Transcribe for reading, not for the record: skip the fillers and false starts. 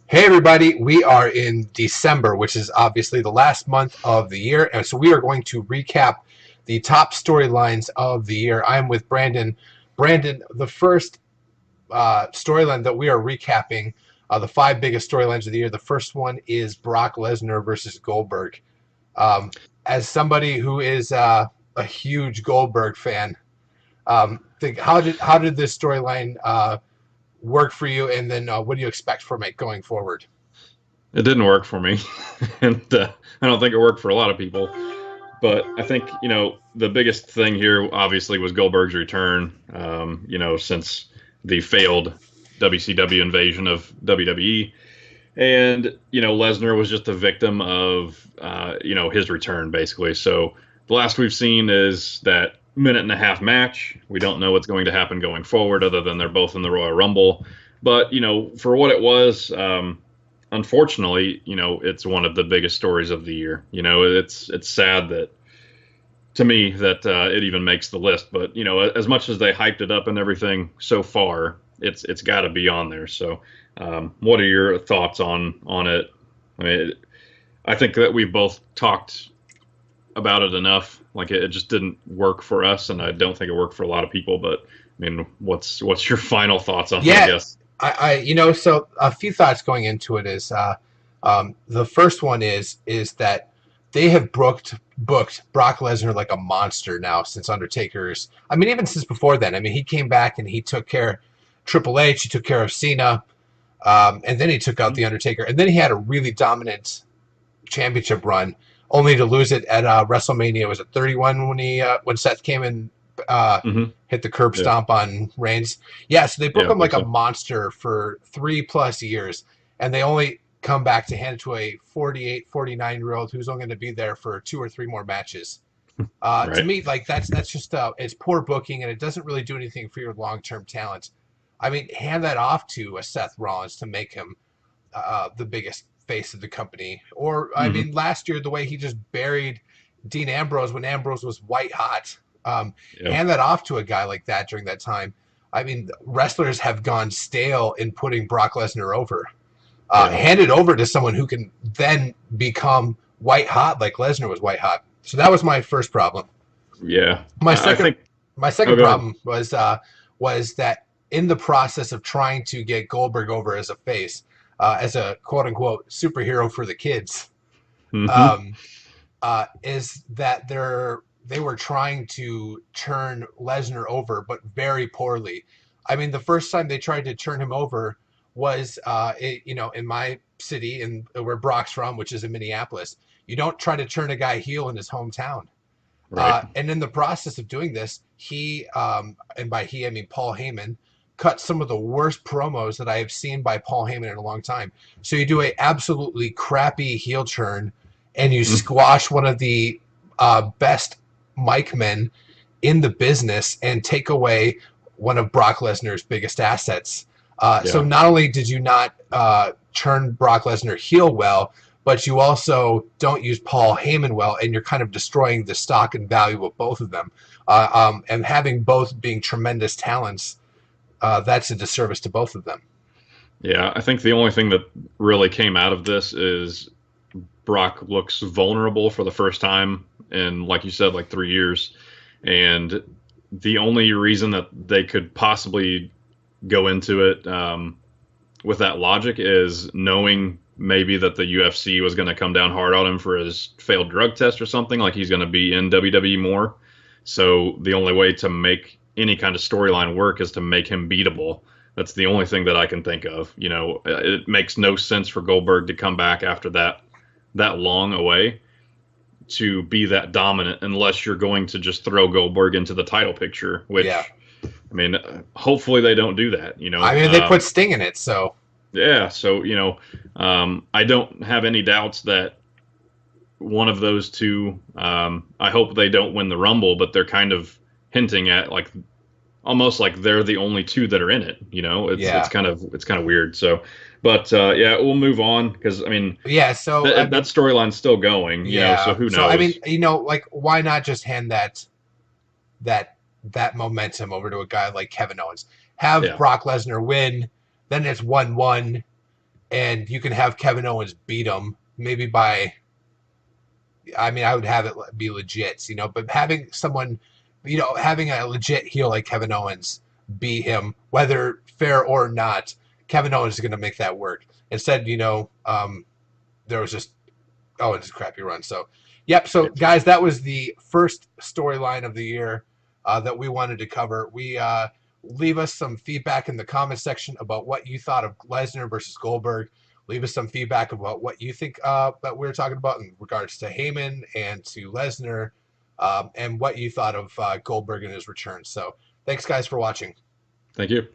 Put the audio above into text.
Hey everybody, we are in December, which is obviously the last month of the year, and so we are going to recap the top storylines of the year. I'm with Brandon. Brandon, the first storyline that we are recapping, the five biggest storylines of the year. The first one is Brock Lesnar versus Goldberg. Um, as somebody who is a huge Goldberg fan, how did this storyline work for you, and then what do you expect from it going forward? It didn't work for me, and I don't think it worked for a lot of people. But I think the biggest thing here obviously was Goldberg's return. Since the failed WCW invasion of WWE, and Lesnar was just a victim of his return basically. So the last we've seen is that minute and a half match. We don't know what's going to happen going forward, other than they're both in the Royal Rumble. But for what it was. Unfortunately, it's one of the biggest stories of the year. It's sad that to me that it even makes the list. But as much as they hyped it up and everything so far, it's got to be on there. So, what are your thoughts on it? I mean, I think that we've both talked about it enough. Like it just didn't work for us, and I don't think it worked for a lot of people. But I mean, what's your final thoughts on it? I Yeah, guess. so a few thoughts going into it is the first one is that they have booked Brock Lesnar like a monster now since Undertaker's. I mean, even since before then. I mean, he came back and he took care of Triple H, he took care of Cena, and then he took out the Undertaker, and then he had a really dominant championship run, only to lose it at WrestleMania. Was it 31 when Seth came and Hmm. hit the curb Yeah, stomp on Reigns? Yeah, so they book yeah, I him think like a so. monster for 3+ years, and they only come back to hand it to a 48, 49-year-old who's only going to be there for two or three more matches. To Right. me, like that's just it's poor booking, and it doesn't really do anything for your long-term talent. I mean, hand that off to a Seth Rollins to make him the biggest face of the company. Or I Hmm. mean, last year the way he just buried Dean Ambrose when Ambrose was white hot. Yeah. Hand that off to a guy like that during that time. I mean, wrestlers have gone stale in putting Brock Lesnar over. Yeah. Hand it over to someone who can then become white hot like Lesnar was white hot. So that was my first problem. Yeah. My I second think. my Oh, second go ahead. problem was that in the process of trying to get Goldberg over as a face, as a quote unquote superhero for the kids, Hmm. um, is that they were trying to turn Lesnar over, but very poorly. I mean, the first time they tried to turn him over was, in my city, and where Brock's from, which is in Minneapolis. You don't try to turn a guy heel in his hometown. Right. And in the process of doing this, and by he, I mean Paul Heyman, cut some of the worst promos that I have seen by Paul Heyman in a long time. So you do a absolutely crappy heel turn, and you Mm. squash one of the best mic men in the business and take away one of Brock Lesnar's biggest assets. So Yeah. not only did you not turn Brock Lesnar heel well, but you also don't use Paul Heyman well, and you're kind of destroying the stock and value of both of them. And having both being tremendous talents, that's a disservice to both of them. Yeah. I think the only thing that really came out of this is Brock looks vulnerable for the first time in, like you said, like 3 years. And the only reason that they could possibly go into it with that logic is knowing maybe that the UFC was going to come down hard on him for his failed drug test or something, like he's going to be in WWE more. So the only way to make any kind of storyline work is to make him beatable. That's the only thing that I can think of. It makes no sense for Goldberg to come back after that long away to be that dominant unless you're going to just throw Goldberg into the title picture, Yeah, which I mean, hopefully they don't do that. I mean they put Sting in it, so Yeah, so I don't have any doubts that one of those two. I hope they don't win the Rumble, but they're kind of hinting at like almost like they're the only two that are in it. It's yeah, kind of weird. So, but yeah, we'll move on because I mean yeah. So I that mean, storyline's still going. So yeah. who So I mean, knows? like, why not just hand that that momentum over to a guy like Kevin Owens? Have Yeah, Brock Lesnar win, then it's 1-1. and you can have Kevin Owens beat him maybe by. I mean, I would have it be legit, but having someone, having a legit heel like Kevin Owens beat him, whether fair or not, Kevin Owens is going to make that work. Instead, there was just it's a crappy run. So, yep. So, guys, that was the first storyline of the year that we wanted to cover. We leave us some feedback in the comment section about what you thought of Lesnar versus Goldberg. Leave us some feedback about what you think that we are talking about in regards to Heyman and to Lesnar, and what you thought of Goldberg and his return. So, thanks, guys, for watching. Thank you.